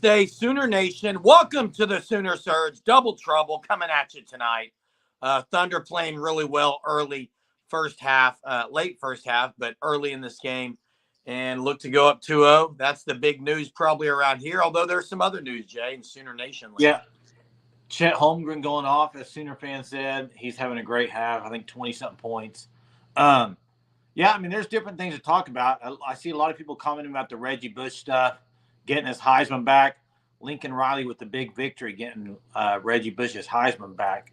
Wednesday, Sooner Nation. Welcome to the Sooner Surge. Double trouble coming at you tonight. Thunder playing really well early first half, late first half, but early in this game, and look to go up 2-0. That's the big news probably around here, although there's some other news, Jay, in Sooner Nation land. Yeah. Chet Holmgren going off, as Sooner fans said. He's having a great half, I think 20-something points. Yeah, I mean, there's different things to talk about. I see a lot of people commenting about the Reggie Bush stuff, getting his Heisman back. Lincoln Riley with the big victory, getting Reggie Bush's Heisman back.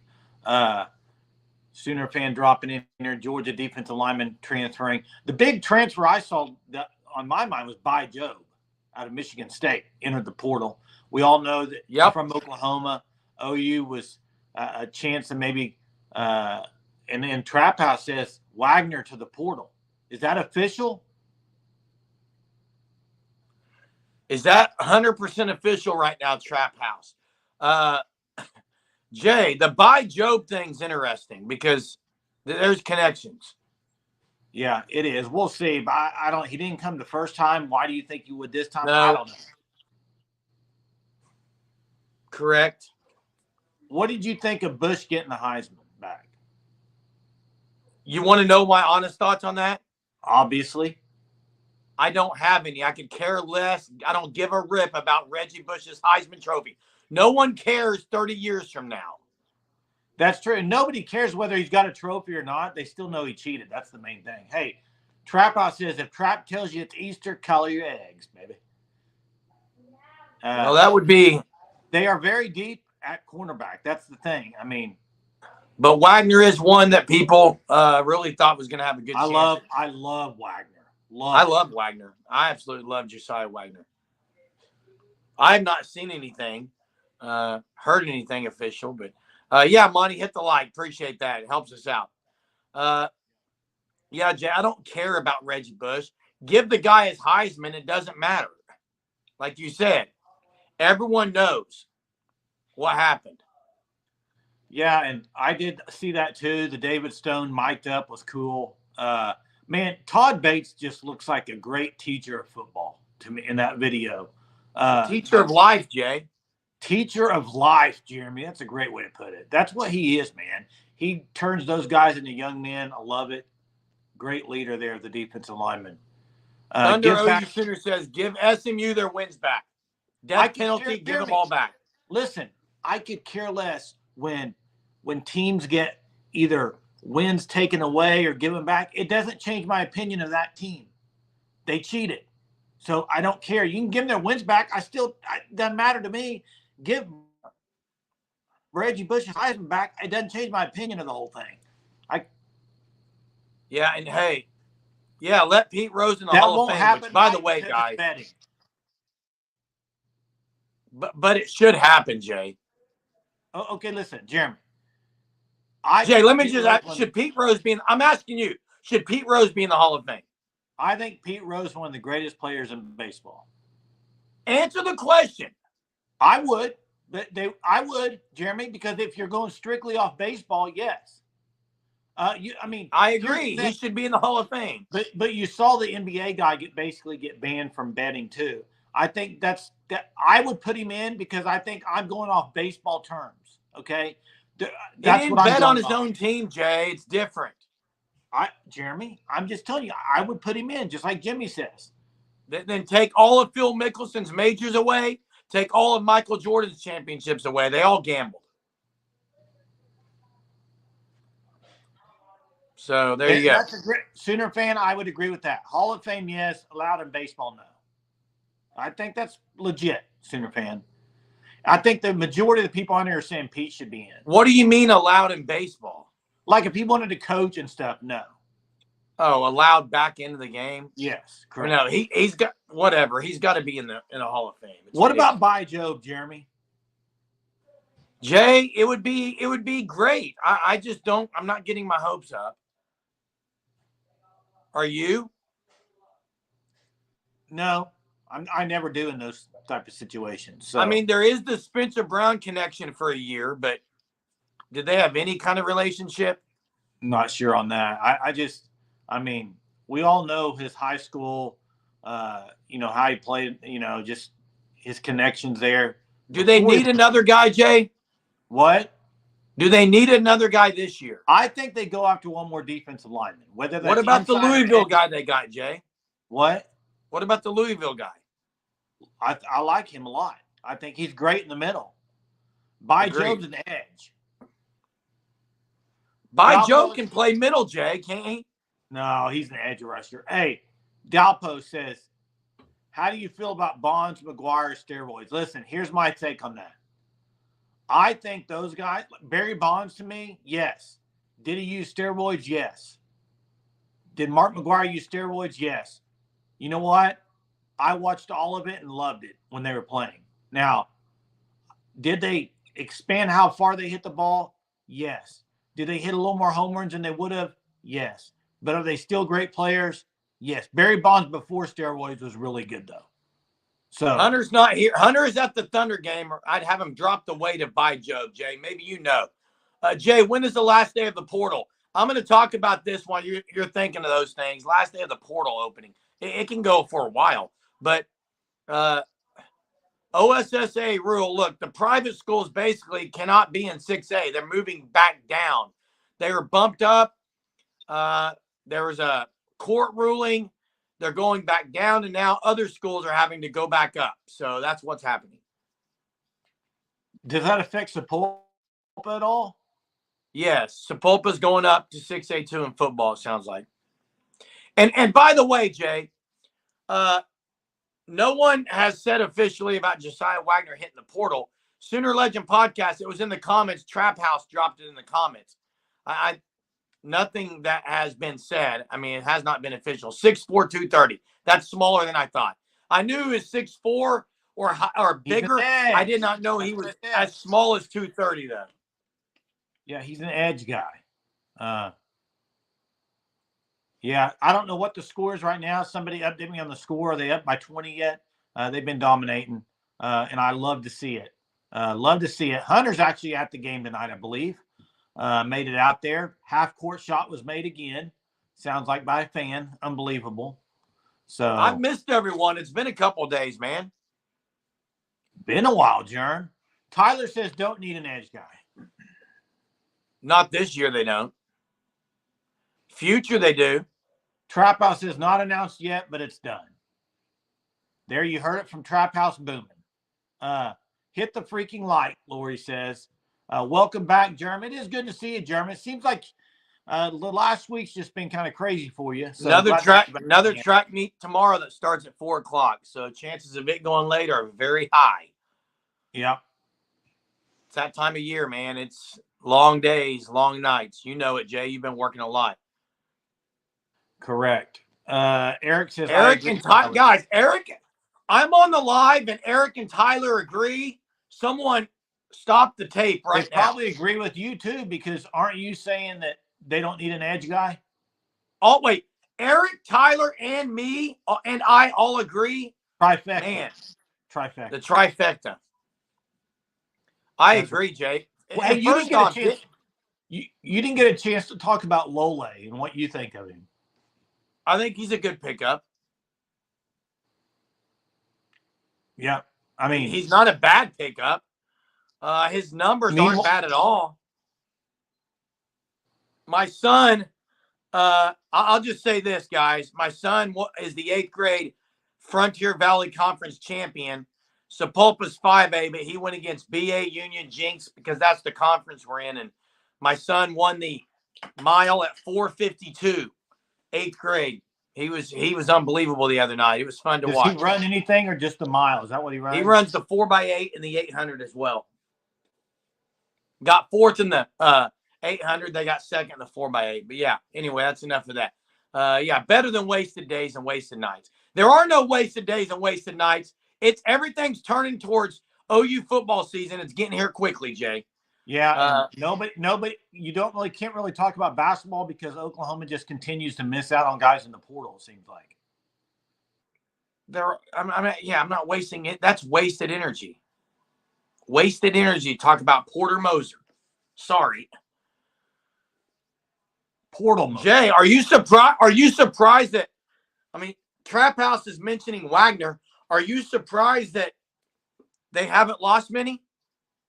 Sooner fan dropping in there, Georgia defensive lineman transferring. The big transfer I saw that on my mind was By Job out of Michigan State, entered the portal. We all know that from Oklahoma, OU was a chance to maybe and then Trap House says Wagner to the portal. Is that official? Is that 100% official right now, Trap House? Jay, the By Job thing's interesting because there's connections. Yeah, it is. We'll see. But I don't. He didn't come the first time. Why do you think you would this time? No. I don't know. Correct. What did you think of Bush getting the Heisman back? You want to know my honest thoughts on that? Obviously. I don't have any. I could care less. I don't give a rip about Reggie Bush's Heisman Trophy. No one cares 30 years from now. That's true. And nobody cares whether he's got a trophy or not. They still know he cheated. That's the main thing. Hey, Trap House says, if Trap tells you it's Easter, color your eggs, baby. Well, that would be. They are very deep at cornerback. That's the thing. I mean. But Wagner is one that people really thought was going to have a good chance. I love Wagner. I love Wagner. I absolutely love Josiah Wagner. I have not seen anything, heard anything official, but yeah, Monty, hit the like. Appreciate that. It helps us out. Yeah, Jay, I don't care about Reggie Bush. Give the guy his Heisman. It doesn't matter. Like you said, everyone knows what happened. Yeah, and I did see that too. The David Stone mic'd up was cool. Man, Todd Bates just looks like a great teacher of football to me in that video. Teacher of life, Jay. Teacher of life, Jeremy. That's a great way to put it. That's what he is, man. He turns those guys into young men. I love it. Great leader there, the defensive lineman. Thunder OU Sooner says, give SMU their wins back. Death penalty, give them all back. Listen, I could care less when teams get either wins taken away or given back. It doesn't change my opinion of that team. They cheated. So I don't care. You can give them their wins back. It doesn't matter to me. Give Reggie Bush's Heisman back. It doesn't change my opinion of the whole thing. Yeah, and hey, let Pete Rose in the Hall of Fame, which, by the way, guys. But it should happen, Jay. Oh, okay, listen, Jeremy. Jay, let me just ask, should Pete Rose be in – I'm asking you, should Pete Rose be in the Hall of Fame? I think Pete Rose is one of the greatest players in baseball. Answer the question. I would. I would, Jeremy, because if you're going strictly off baseball, yes. I agree. He should be in the Hall of Fame. But you saw the NBA guy basically get banned from betting too. I think that I would put him in because I think I'm going off baseball terms. Okay. He didn't bet on his own team, Jay. It's different. Jeremy, I'm just telling you, I would put him in, just like Jimmy says. Then take all of Phil Mickelson's majors away. Take all of Michael Jordan's championships away. They all gambled. So there you go. That's a great Sooner fan. I would agree with that. Hall of Fame, yes. Allowed in baseball, no. I think that's legit, Sooner fan. I think the majority of the people on here are saying Pete should be in. What do you mean allowed in baseball? Like if he wanted to coach and stuff, no. Oh, allowed back into the game? Yes, correct. No, he's got whatever. He's got to be in a Hall of Fame. What about By Job, Jeremy? Jay, it would be great. I just don't. I'm not getting my hopes up. Are you? No, I never do in those type of situations. So. I mean, there is the Spencer Brown connection for a year, but did they have any kind of relationship? Not sure on that. I mean, we all know his high school, how he played, just his connections there. Do they need another guy, Jay? What? Do they need another guy this year? I think they go after one more defensive lineman. Whether that's what about the inside or Louisville edge- guy they got, Jay? What? What about the Louisville guy? I like him a lot. I think he's great in the middle. By Agreed. Jove's an edge. By Galpo Joe can play middle, Jay, can't he? No, he's an edge rusher. Hey, Galpo says, how do you feel about Bonds, McGuire, steroids? Listen, here's my take on that. I think those guys, Barry Bonds to me, yes. Did he use steroids? Yes. Did Mark McGuire use steroids? Yes. You know what? I watched all of it and loved it when they were playing. Now, did they expand how far they hit the ball? Yes. Did they hit a little more home runs than they would have? Yes. But are they still great players? Yes. Barry Bonds before steroids was really good, though. So Hunter's not here. Hunter is at the Thunder game. Or I'd have him drop the weight of By Joe, Jay. Maybe you know. Jay, when is the last day of the portal? I'm going to talk about this while you're thinking of those things. Last day of the portal opening. It can go for a while. But OSSA rule, look, the private schools basically cannot be in 6A. They're moving back down. They were bumped up. There was a court ruling. They're going back down, and now other schools are having to go back up. So that's what's happening. Does that affect Sepulpa at all? Yes, Sepulpa's going up to 6A2 in football, it sounds like. And by the way, Jay, no one has said officially about Josiah Wagner hitting the portal. Sooner Legend Podcast, it was in the comments. Trap House dropped it in the comments. Nothing that has been said. I mean, it has not been official. 6'4", 230. That's smaller than I thought. I knew he was 6'4" or bigger. I did not know he was as small as 230, though. Yeah, he's an edge guy. Yeah, I don't know what the score is right now. Somebody update me on the score. Are they up by 20 yet? They've been dominating, and I love to see it. Love to see it. Hunter's actually at the game tonight, I believe. Made it out there. Half court shot was made again. Sounds like by a fan. Unbelievable. So I've missed everyone. It's been a couple of days, man. Been a while, Jern. Tyler says don't need an edge guy. Not this year, they don't. Future, they do. Trap House is not announced yet, but it's done. There, you heard it from Trap House booming. Hit the freaking light, Lori says. Welcome back, Jerm. It is good to see you, Jerm. It seems like the last week's just been kind of crazy for you. So another track meet tomorrow that starts at 4:00. So chances of it going late are very high. Yep. It's that time of year, man. It's long days, long nights. You know it, Jay. You've been working a lot. Correct. Eric says, Eric and Tyler. Guys, Eric, I'm on the live, and Eric and Tyler agree. Someone stop the tape right now. They probably agree with you, too, because aren't you saying that they don't need an edge guy? Oh, wait. Eric, Tyler, and me, and I all agree. Trifecta. Man. Trifecta. The trifecta. I agree, Jay. Well, hey, you didn't get a chance to talk about Lole and what you think of him. I think he's a good pickup. Yeah. I mean, he's not a bad pickup. His numbers aren't bad at all. My son, I'll just say this, guys. My son is the 8th grade Frontier Valley Conference champion. Sepulpa's 5A, but he went against BA Union Jinx because that's the conference we're in. And my son won the mile at 4:52, 8th grade. He was unbelievable the other night. It was fun to watch. Does he run anything or just the mile? Is that what he runs? He runs the 4x8 and the 800 as well. Got 4th in the 800. They got 2nd in the 4x8. But yeah, anyway, that's enough of that. Yeah, better than wasted days and wasted nights. There are no wasted days and wasted nights. Everything's turning towards OU football season. It's getting here quickly, Jay. Yeah, nobody. You can't really talk about basketball because Oklahoma just continues to miss out on guys in the portal. It seems like. I'm not wasting it. That's wasted energy. Wasted energy. Talk about Porter Moser. Sorry. Portal Moser. Jay, are you surprised that? I mean, Trap House is mentioning Wagner. Are you surprised that They haven't lost many?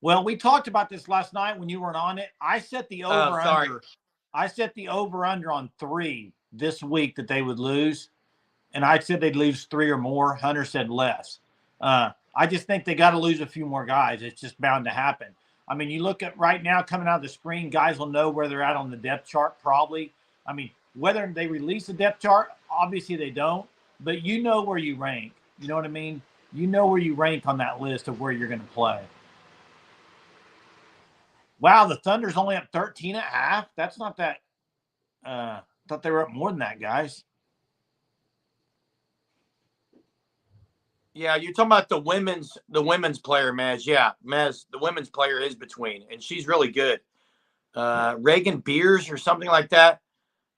Well, we talked about this last night when you weren't on it. I set the over-under. I set the over-under on 3 this week that they would lose, and I said they'd lose 3 or more. Hunter said less. I just think they got to lose a few more guys. It's just bound to happen. I mean, you look at right now coming out of the spring, guys will know where they're at on the depth chart probably. I mean, whether they release the depth chart, obviously they don't, but you know where you rank. You know what I mean? You know where you rank on that list of where you're going to play. Wow, the Thunder's only up 13.5. That's not that. Thought they were up more than that, guys. Yeah, you're talking about the women's player, Mez. Yeah, Mez, the women's player is between, and she's really good. Reagan Beers or something like that.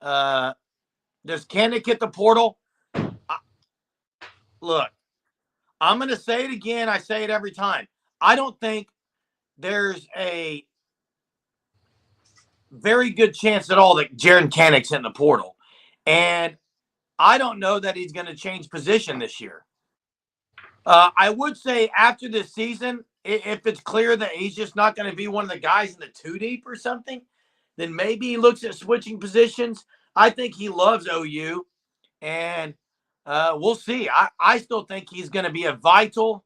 Does Kanak hit the portal? Look, I'm going to say it again. I say it every time. I don't think there's a very good chance at all that Jiren Kanak's in the portal. And I don't know that he's going to change position this year. I would say after this season, if it's clear that he's just not going to be one of the guys in the 2 deep or something, then maybe he looks at switching positions. I think he loves OU, and we'll see. I still think he's going to be a vital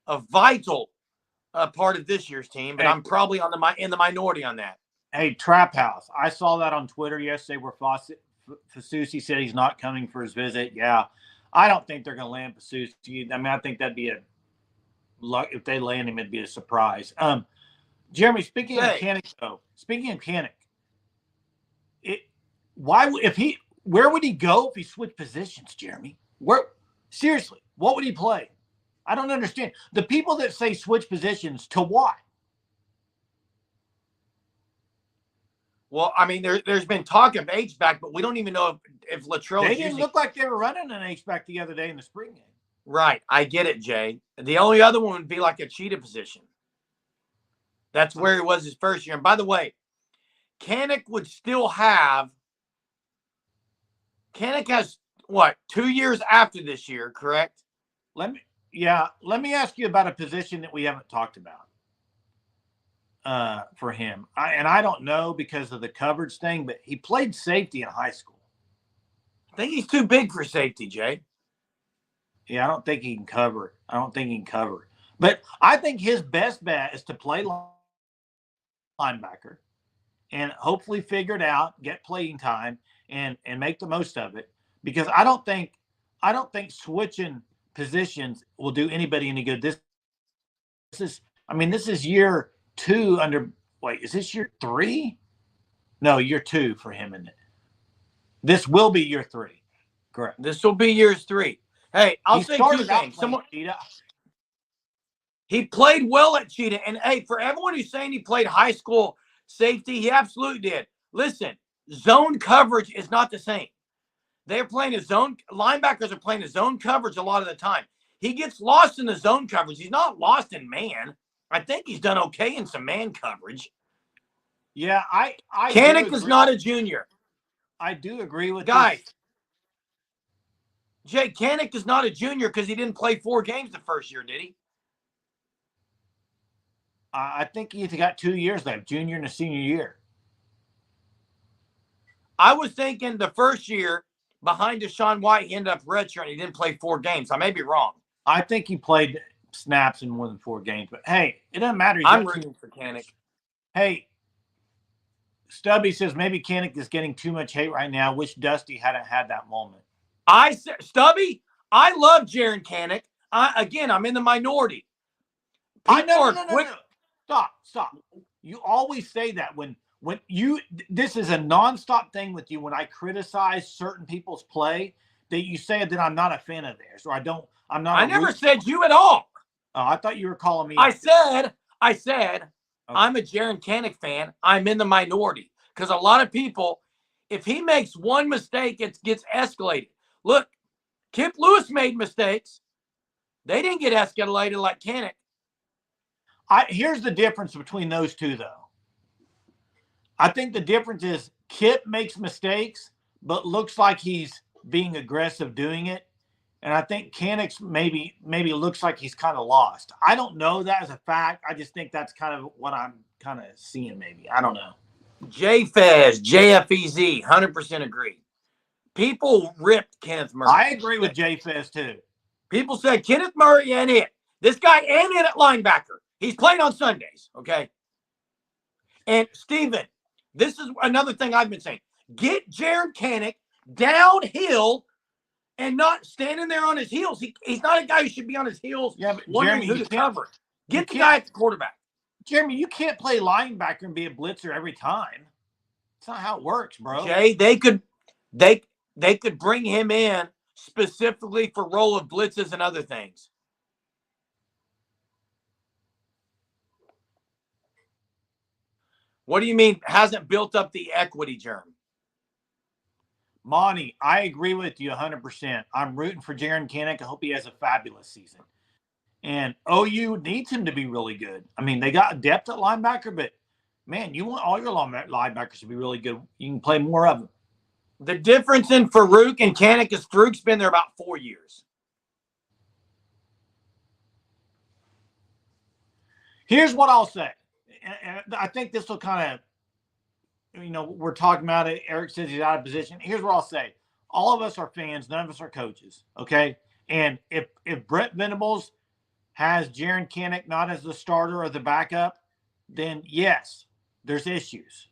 part of this year's team, but I'm probably in the minority on that. Hey, Trap House, I saw that on Twitter yesterday where Fasusi said he's not coming for his visit. Yeah, I don't think they're going to land Fasusi. I mean, I think that'd be if they land him, it'd be a surprise. Jeremy, speaking of Kanak, though, where would he go if he switched positions, Jeremy? Seriously, what would he play? I don't understand. The people that say switch positions, to what? Well, I mean, there's been talk of H-back, but we don't even know if Latrell. They didn't look like they were running an H-back the other day in the spring game. Right. I get it, Jay. The only other one would be like a cheetah position. That's where he was his first year. And by the way, Kanak would still have – Kanak has, 2 years after this year, correct? Let me ask you about a position that we haven't talked about for him. I don't know because of the coverage thing, but he played safety in high school. I think he's too big for safety, Jay. Yeah, I don't think he can cover it. But I think his best bet is to play linebacker and hopefully figure it out, get playing time, and make the most of it. Because I don't think switching positions will do anybody any good. This is year 2 under. Wait, is this year 3? No, year 2 for him, isn't it? This will be year 3. Correct. This will be year 3. Hey, I'll say 2 things. He played well at Cheetah. And, hey, for everyone who's saying he played high school safety, he absolutely did. Listen, zone coverage is not the same. They're playing a zone. Linebackers are playing a zone coverage a lot of the time. He gets lost in the zone coverage. He's not lost in man. I think he's done okay in some man coverage. Yeah, Kanak is not a junior. I do agree with guys. Jay, Kanak is not a junior because he didn't play 4 games the first year, did he? I think he's got 2 years left, junior and a senior year. I was thinking the first year behind Deshaun White, he ended up redshirt and he didn't play 4 games. I may be wrong. I think he played snaps in more than 4 games. But, hey, it doesn't matter. I'm rooting for Kanak. Hey, Stubby says maybe Kanak is getting too much hate right now. Wish Dusty hadn't had that moment. Stubby, I love Jiren Kanak. I'm in the minority. No. Stop. You always say that when this is a nonstop thing with you. When I criticize certain people's play, that you say that I'm not a fan of theirs, or I never said you at all. Oh, I thought you were calling me. I said, okay. I'm a Jiren Kanak fan. I'm in the minority because a lot of people, if he makes one mistake, it gets escalated. Look, Kip Lewis made mistakes. They didn't get escalated like Kanak. Here's the difference between those two, though. I think the difference is Kip makes mistakes, but looks like he's being aggressive doing it. And I think Kanak's maybe looks like he's kind of lost. I don't know that as a fact. I just think that's kind of what I'm kind of seeing maybe. I don't know. JFez, JFEZ, 100% agree. People ripped Kenneth Murray. I agree with JFez too. People said Kenneth Murray ain't it. This guy ain't it at linebacker. He's playing on Sundays, okay? And Steven, this is another thing I've been saying. Get Jiren Kanak downhill and not standing there on his heels. He's not a guy who should be on his heels wondering who to cover. Get the guy at the quarterback. Jeremy, you can't play linebacker and be a blitzer every time. That's not how it works, bro. Jay, they could bring him in specifically for role of blitzes and other things. What do you mean hasn't built up the equity, Jeremy? Monty, I agree with you 100%. I'm rooting for Jiren Kanak. I hope he has a fabulous season. And OU needs him to be really good. I mean, they got depth at linebacker, but, man, you want all your linebackers to be really good. You can play more of them. The difference in Farouk and Kanak is Farouk's been there about 4 years. Here's what I'll say. And I think this will kind of, we're talking about it. Eric says he's out of position. Here's what I'll say. All of us are fans. None of us are coaches, okay? And if Brent Venables has Jiren Kanak not as the starter or the backup, then yes, there's issues.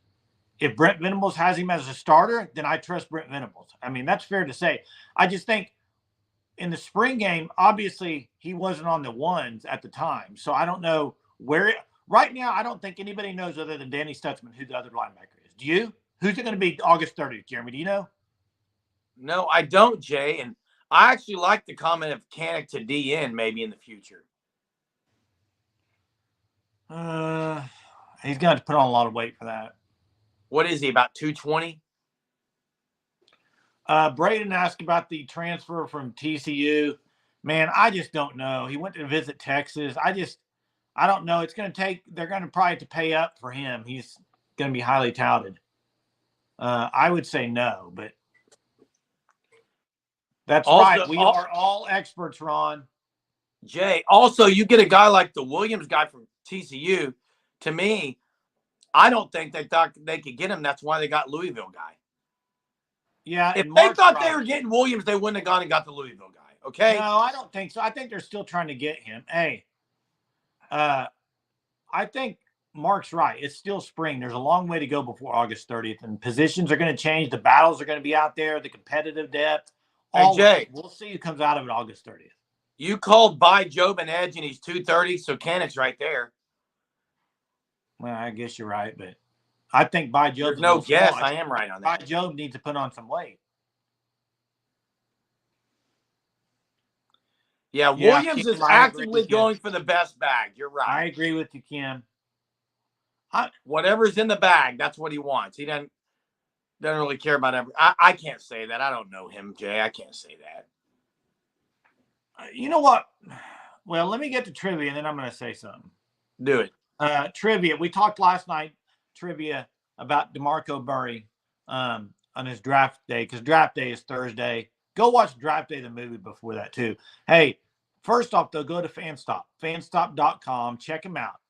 If Brent Venables has him as a starter, then I trust Brent Venables. I mean, that's fair to say. I just think in the spring game, obviously he wasn't on the ones at the time. So I don't know where right now, I don't think anybody knows other than Danny Stutzman who the other linebacker is. Do you? Who's it going to be August 30th, Jeremy? Do you know? No, I don't, Jay. And I actually like the comment of Kanak to DN maybe in the future. He's going to put on a lot of weight for that. What is he, about 220? Braden asked about the transfer from TCU. Man, I just don't know. He went to visit Texas. I don't know. It's going to take – they're going to probably have to pay up for him. He's going to be highly touted. I would say no, but that's also, right. We are all experts, Ron. Jay, also, you get a guy like the Williams guy from TCU. To me, I don't think they thought they could get him. That's why they got Louisville guy. Yeah. If they thought they were getting Williams, they wouldn't have gone and got the Louisville guy. Okay? No, I don't think so. I think they're still trying to get him. Hey, I think Mark's right. It's still spring. There's a long way to go before August 30th, and positions are going to change. The battles are going to be out there, the competitive depth. Hey, Jay, we'll see who comes out of it August 30th. You called by Job an edge, and he's 230, so Kanak's right there. Well, I guess you're right, but I think by Job. There's no guess. I am right on that. By Job needs to put on some weight. Yeah, Williams Kim, is actively going for the best bag. You're right. I agree with you, Kim. Whatever's in the bag, that's what he wants. He doesn't really care about everything. I can't say that. I don't know him, Jay. I can't say that. You know what? Well, let me get to trivia, and then I'm going to say something. Do it. Trivia. We talked last night, trivia, about DeMarco Murray on his draft day, because draft day is Thursday. Go watch Draft Day, the movie, before that, too. Hey, first off, though, go to Fanstop, fanstop.com. Check them out.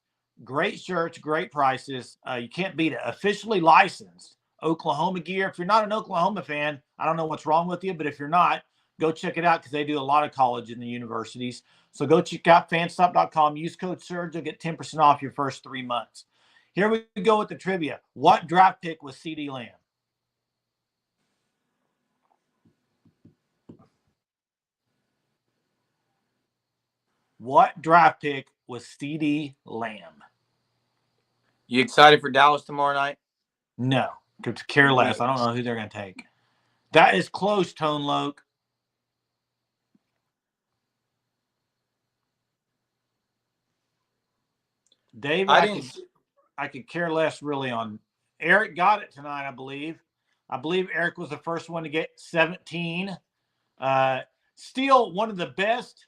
Great shirts, great prices. You can't beat it. Officially licensed Oklahoma gear. If you're not an Oklahoma fan, I don't know what's wrong with you, but if you're not, go check it out because they do a lot of college in the universities. So go check out fanstop.com. Use code SURGE. You'll get 10% off your first 3 months. Here we go with the trivia. What draft pick was CeeDee Lamb? What draft pick was CeeDee Lamb? You excited for Dallas tomorrow night? No. Could care less. I don't know who they're going to take. That is close, Tone Loke. Dave, I could care less really on. Eric got it tonight, I believe. I believe Eric was the first one to get 17. Still, one of the best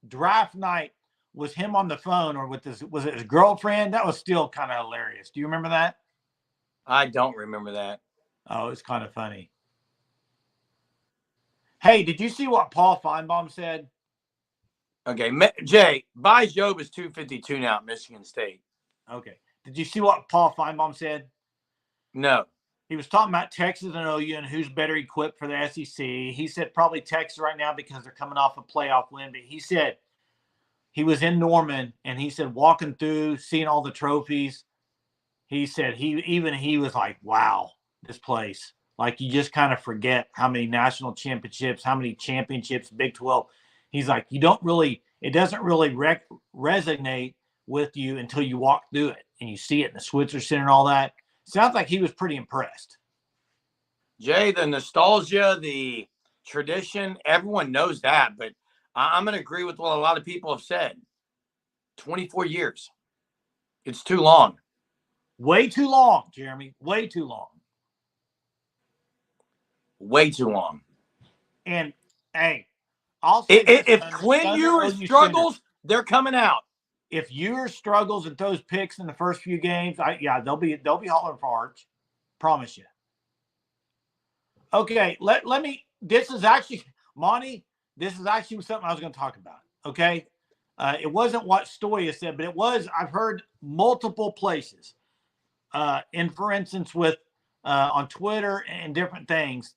draft night was him on the phone or with was it his girlfriend? That was still kind of hilarious. Do you remember that? I don't remember that. Oh, it's kind of funny. Hey, did you see what Paul Feinbaum said? Okay, Jay, Job is 252 now at Michigan State. Okay. Did you see what Paul Feinbaum said? No. He was talking about Texas and OU and who's better equipped for the SEC. He said probably Texas right now because they're coming off a playoff win. But he said he was in Norman and he said walking through, seeing all the trophies. He said he was like, wow, this place. Like you just kind of forget how many national championships, how many championships, Big 12. He's like, it doesn't really resonate with you until you walk through it and you see it in the Switzer Center and all that. Sounds like he was pretty impressed. Jay, the nostalgia, the tradition, everyone knows that. But I'm going to agree with what a lot of people have said. 24 years. It's too long. Way too long, Jeremy. Way too long. Way too long. And, hey, I'll say if Quinn Ewers struggles, they're coming out. If Ewers struggles at those picks in the first few games, they'll be hollering for Arch. Promise you. Okay, let me. This is actually Monty. This is actually something I was going to talk about. Okay, it wasn't what Stoya said, but it was. I've heard multiple places, and for instance, with on Twitter and different things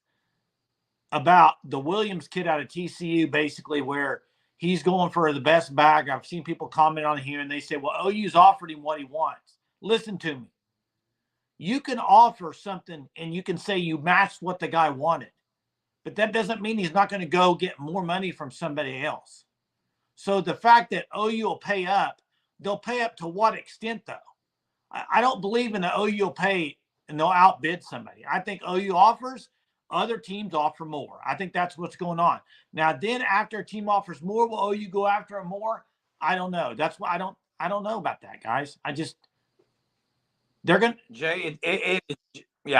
about the Williams kid out of TCU, basically where he's going for the best bag. I've seen people comment on here, and they say, "Well, OU's offered him what he wants." Listen to me. You can offer something and you can say you matched what the guy wanted, but that doesn't mean he's not going to go get more money from somebody else. So the fact that OU will pay up, they'll pay up to what extent though? I don't believe in the OU will pay and they'll outbid somebody. I think OU offers, other teams offer more. I think that's what's going on. Now, then after a team offers more, will OU go after them more? I don't know. That's why I don't know about that, guys. They're going to. Jay,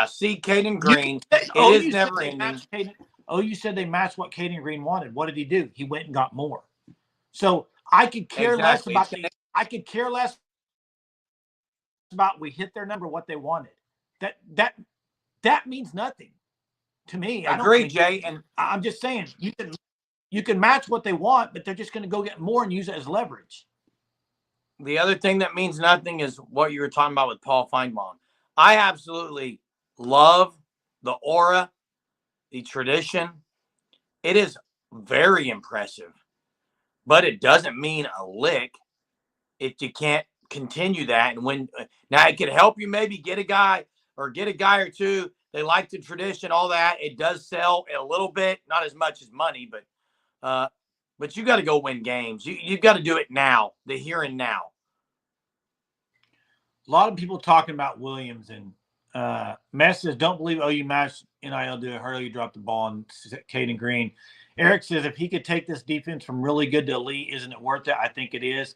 see Caden Green. It is never ending. OU said they matched what Caden Green wanted. What did he do? He went and got more. So I could care less about I could care less about we hit their number, what they wanted. That means nothing to me. I agree, Jay. And I'm just saying you can match what they want, but they're just going to go get more and use it as leverage. The other thing that means nothing is what you were talking about with Paul Feinbaum. I absolutely love the aura, the tradition. It is very impressive, but it doesn't mean a lick if you can't continue that. And when now it could help you maybe get a guy or two. They like the tradition, all that. It does sell a little bit, not as much as money, but you got to go win games. You've got to do it now, the here and now. A lot of people talking about Williams and Mess says, don't believe OU matched NIL to Hurley dropped the ball on Caden Green. Eric says, if he could take this defense from really good to elite, isn't it worth it? I think it is.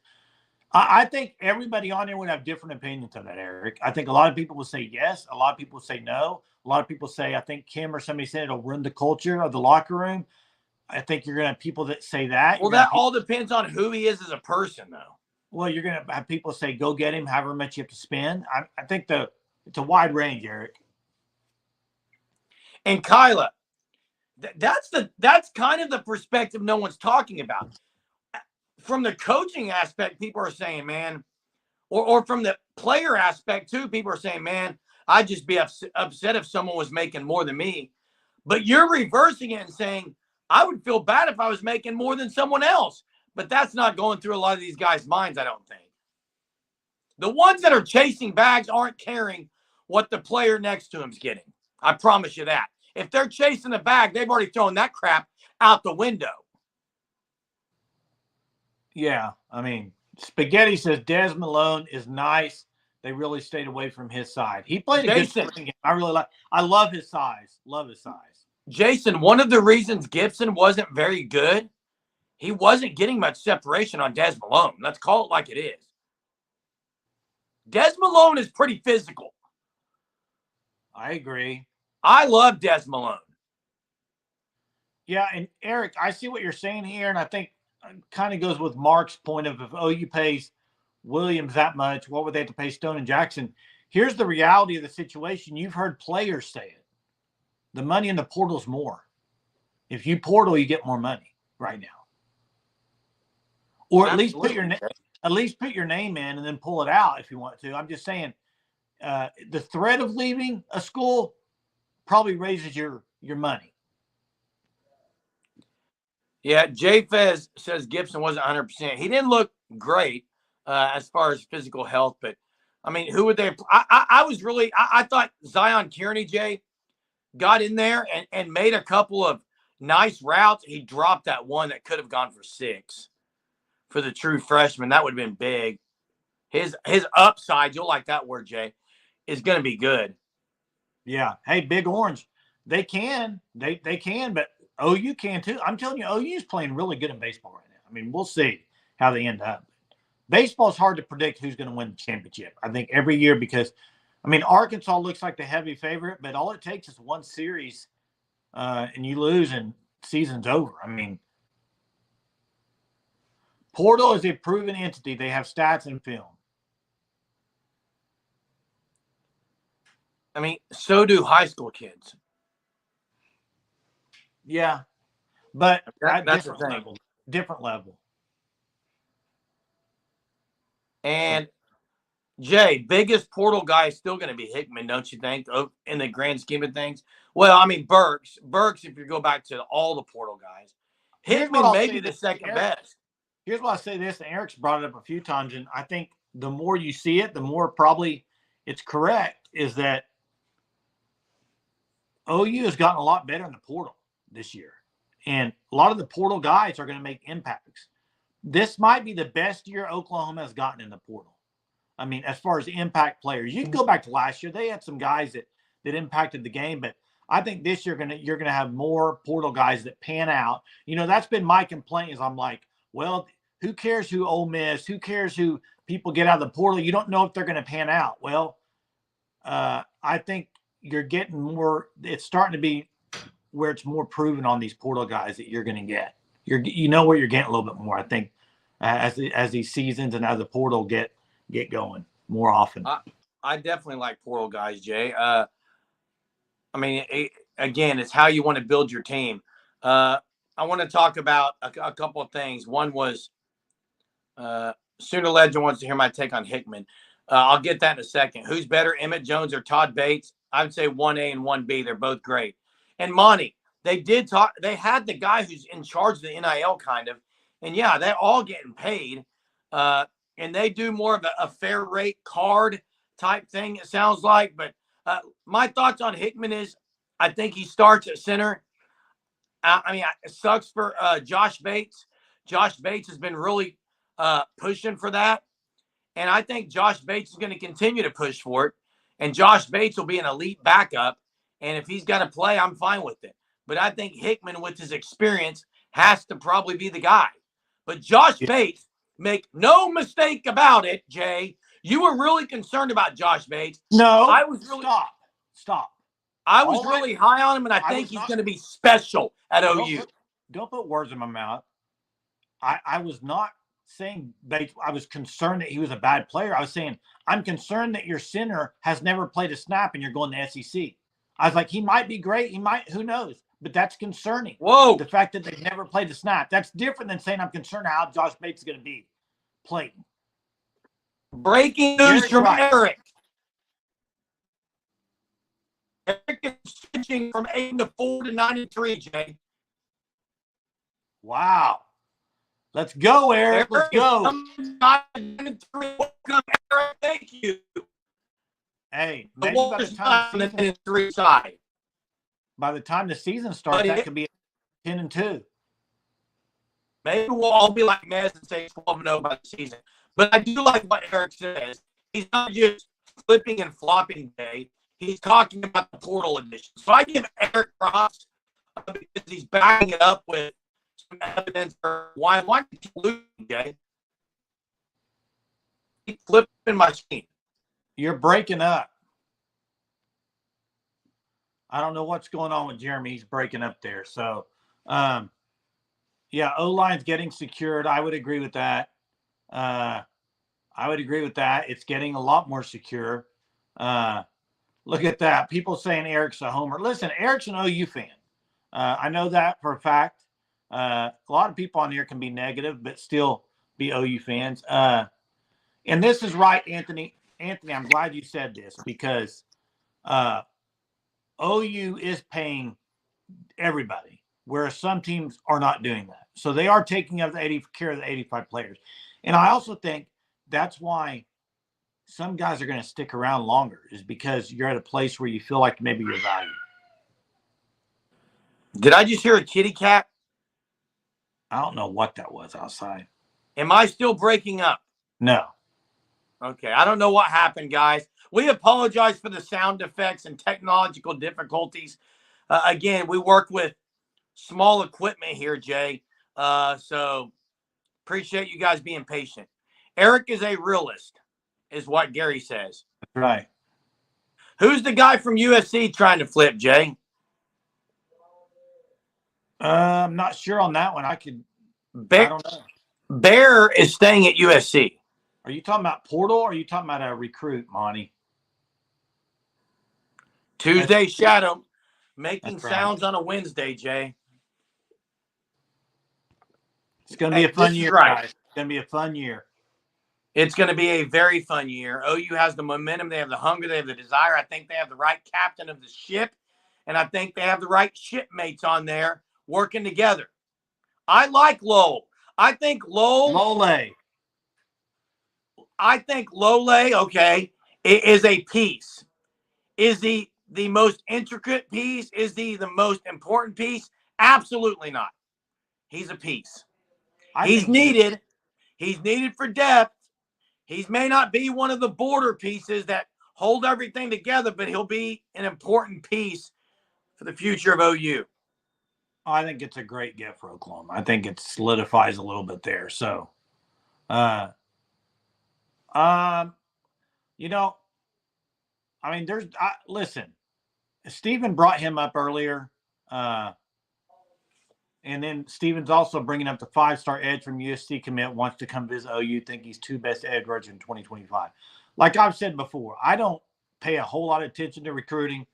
I think everybody on there would have different opinions on that, Eric. I think a lot of people will say yes. A lot of people say no. A lot of people say, I think Kim or somebody said it'll ruin the culture of the locker room. I think you're going to have people that say that. Well, that all depends on who he is as a person, though. Well, you're going to have people say, go get him, however much you have to spend. I think it's a wide range, Eric. And Kyla, that's kind of the perspective no one's talking about. From the coaching aspect, people are saying, man, or from the player aspect too, people are saying, man, I'd just be upset if someone was making more than me. But you're reversing it and saying, I would feel bad if I was making more than someone else. But that's not going through a lot of these guys' minds, I don't think. The ones that are chasing bags aren't caring what the player next to him's getting. I promise you that. If they're chasing the bag, they've already thrown that crap out the window. Yeah, I mean, Spaghetti says Des Malone is nice. They really stayed away from his side. He played a good spring game. I love his size. Love his size. Jason, one of the reasons Gibson wasn't very good, he wasn't getting much separation on Des Malone. Let's call it like it is. Des Malone is pretty physical. I agree. I love Des Malone. Yeah, and Eric, I see what you're saying here, and I think it kind of goes with Mark's point of if OU pays Williams that much, what would they have to pay Stone and Jackson? Here's the reality of the situation. You've heard players say it. The money in the portal's more. If you portal, you get more money right now. Or at least put your name in and then pull it out if you want to. I'm just saying, the threat of leaving a school probably raises your money. Yeah, Jay Fez says Gibson wasn't 100%. He didn't look great as far as physical health, but I mean, who would they? I thought Zion Kearney, Jay, got in there and made a couple of nice routes. He dropped that one that could have gone for 6 for the true freshman. That would have been big. His upside, you'll like that word, Jay, is going to be good. Yeah. Hey, Big Orange, they can, but OU can too. I'm telling you, OU's playing really good in baseball right now. I mean, we'll see how they end up. Baseball is hard to predict who's going to win the championship. I think every year because, I mean, Arkansas looks like the heavy favorite, but all it takes is one series and you lose and season's over. I mean, portal is a proven entity. They have stats and film. I mean, so do high school kids. Yeah, but that's the thing. Different level. And Jay, biggest portal guy is still going to be Hickman, don't you think? In the grand scheme of things. Well, I mean, Burks. If you go back to all the portal guys, Hickman may be the second best. Here's why I say this, and Eric's brought it up a few times, and I think the more you see it, the more probably it's correct, is that OU has gotten a lot better in the portal this year. And a lot of the portal guys are going to make impacts. This might be the best year Oklahoma has gotten in the portal. I mean, as far as impact players, you can go back to last year. They had some guys that impacted the game, but I think this year you're gonna have more portal guys that pan out. You know, that's been my complaint. Is I'm like, well, who cares who Ole Miss? Who cares who people get out of the portal? You don't know if they're going to pan out. Well, I think you're getting more. It's starting to be where it's more proven on these portal guys that you're going to get. You know where you're getting a little bit more. I think as these seasons and as the portal get going more often. I definitely like portal guys, Jay. I mean, again, it's how you want to build your team. I want to talk about a couple of things. One was Sooner Legend wants to hear my take on Hickman. I'll get that in a second. Who's better, Emmett Jones or Todd Bates? I would say 1A and 1B. They're both great. And Monty, they did talk. They had the guy who's in charge of the NIL kind of. And, yeah, they're all getting paid. And they do more of a fair rate card type thing, it sounds like. But my thoughts on Hickman is I think he starts at center. I mean, it sucks for Josh Bates. Josh Bates has been really pushing for that. And I think Josh Bates is going to continue to push for it. And Josh Bates will be an elite backup. And if he's got to play, I'm fine with it. But I think Hickman, with his experience, has to probably be the guy. But Josh Bates, make no mistake about it, Jay, you were really concerned about Josh Bates. No, I was really stop. I was really high on him, and I think he's going to be special at OU. Don't put words in my mouth. I was not saying Bates. I was concerned that he was a bad player. I was saying I'm concerned that your center has never played a snap and you're going to SEC. I was like, he might be great. He might, who knows? But that's concerning. Whoa. The fact that they've never played a snap. That's different than saying I'm concerned how Josh Bates is going to be playing. Breaking news from Eric. Eric is switching from 8-4 to 9-3, Jay. Wow. Let's go, Eric. Let's go. 9-3. Welcome, Eric. Thank you. Hey, maybe by the time the 9-3 side. By the time the season starts, that could be 10-2. Maybe we'll all be like Mez and say 12-0 by the season. But I do like what Eric says. He's not just flipping and flopping day. He's talking about the portal edition. So I give Eric props because he's backing it up with some evidence for why keep losing, Jay. Keep flipping my screen. You're breaking up. I don't know what's going on with Jeremy. He's breaking up there. So, yeah, O-line's getting secured. I would agree with that. It's getting a lot more secure. Look at that. People saying Eric's a homer. Listen, Eric's an OU fan. I know that for a fact. A lot of people on here can be negative, but still be OU fans. And this is right, Anthony. Anthony, I'm glad you said this because OU is paying everybody, whereas some teams are not doing that. So they are taking care of the 85 players. And I also think that's why some guys are going to stick around longer, is because you're at a place where you feel like maybe you're valued. Did I just hear a kitty cat? I don't know what that was outside. Am I still breaking up? No. Okay. I don't know what happened, guys. We apologize for the sound effects and technological difficulties. Again, we work with small equipment here, Jay. So appreciate you guys being patient. Eric is a realist, is what Gary says. That's right. Who's the guy from USC trying to flip, Jay? I'm not sure on that one. I don't know. Bear is staying at USC. Are you talking about portal or are you talking about a recruit, Monty? Tuesday Shadow making sounds on a Wednesday, Jay. It's going to be a fun year, guys. It's going to be a fun year. It's going to be a very fun year. OU has the momentum. They have the hunger. They have the desire. I think they have the right captain of the ship. And I think they have the right shipmates on there working together. I like Lowell. I think Lowell. I think Lole, okay, is a piece. Is he the most intricate piece? Is he the most important piece? Absolutely not. He's a piece. He's needed. He's needed for depth. He may not be one of the border pieces that hold everything together, but he'll be an important piece for the future of OU. I think it's a great get for Oklahoma. I think it solidifies a little bit there. So, you know, I mean, listen, Stephen brought him up earlier. And then Steven's also bringing up the 5-star edge from USC commit, wants to come visit OU, think he's 2 best edge rushers in 2025. Like I've said before, I don't pay a whole lot of attention to recruiting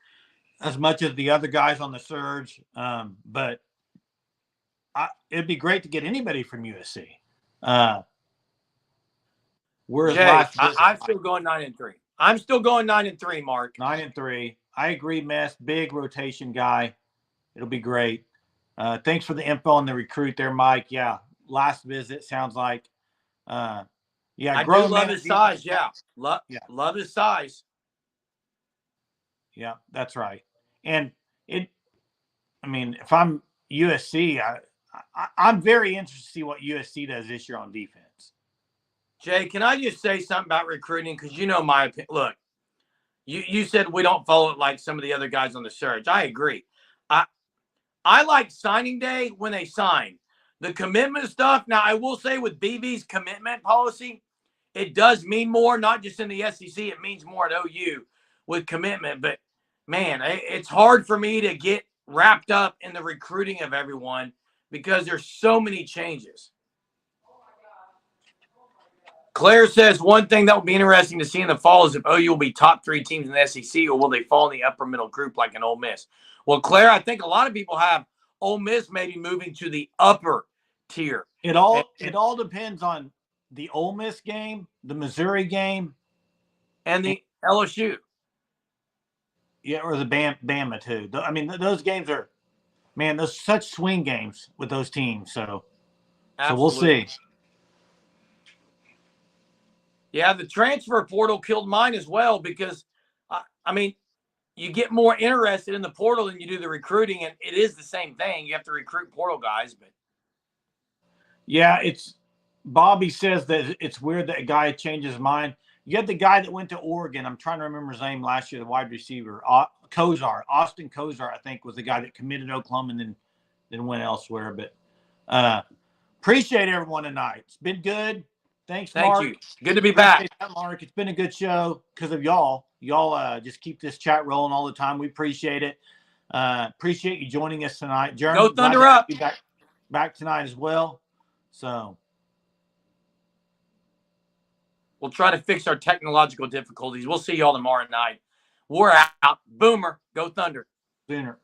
as much as the other guys on the surge. But it'd be great to get anybody from USC. I'm still going 9-3. I'm still going 9-3, Mark. 9-3. I agree, Mess. Big rotation guy. It'll be great. Thanks for the info on the recruit there, Mike. Yeah, last visit sounds like. I do love his size. Yeah, love his size. Yeah, that's right. And if I'm USC, I'm very interested to see what USC does this year on defense. Jay, can I just say something about recruiting? Because you know my opinion. Look, you said we don't follow it like some of the other guys on the surge. I agree. I like signing day when they sign. The commitment stuff, now I will say with BV's commitment policy, it does mean more, not just in the SEC. It means more at OU with commitment. But, man, it's hard for me to get wrapped up in the recruiting of everyone because there's so many changes. Claire says one thing that will be interesting to see in the fall is if OU will be top 3 teams in the SEC or will they fall in the upper middle group like an Ole Miss? Well, Claire, I think a lot of people have Ole Miss maybe moving to the upper tier. It all depends on the Ole Miss game, the Missouri game, and the LSU. Yeah, or the Bama too. I mean, those games are, man, those such swing games with those teams. So we'll see. Yeah, the transfer portal killed mine as well because, I mean, you get more interested in the portal than you do the recruiting, and it is the same thing. You have to recruit portal guys, but yeah, Bobby says that it's weird that a guy changes his mind. You had the guy that went to Oregon. I'm trying to remember his name last year, the wide receiver, Austin Kozar, I think, was the guy that committed to Oklahoma and then went elsewhere. But appreciate everyone tonight. It's been good. Thanks, Mark. Thank you. Good to be back. That, Mark. It's been a good show because of y'all. Y'all just keep this chat rolling all the time. We appreciate it. Appreciate you joining us tonight. Jeremy, go Thunder up. Be back tonight as well. So we'll try to fix our technological difficulties. We'll see y'all tomorrow night. We're out. Boomer. Go Thunder. Sooner.